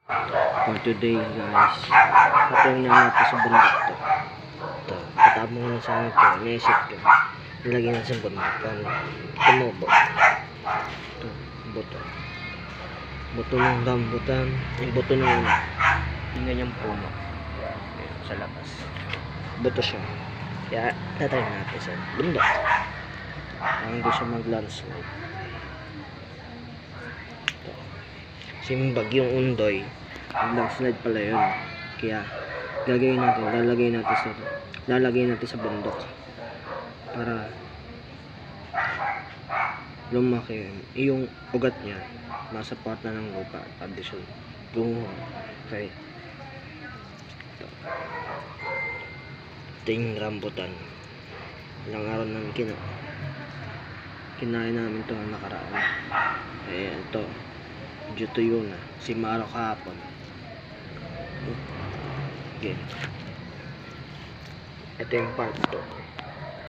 For today guys, patong na natin sa bundok to. Ito, katabang lang sana ito. Naisip ko, nilagyan natin sa bundok para tumubo. Ito, buto. Buto ng rambutan, yung buto ng yung ganyang puno. Ayan, sa labas. Buto siya. Kaya, tatry natin sa bundok. Ang gusto mag-landslide. Ito. Kasi yung bagyong Undoy, mag-landslide pala yun. Kaya, lalagay natin sa bundok. Para lumaki yung ugat niya, nasa part na ng lupa at addition. Okay. Ito yung rambutan. Ilang araw namin kinain namin ito ng nakaraan. Eh, ito. Medyo tuyo na. Si Maro kahapon. Okay. Ito yung part to.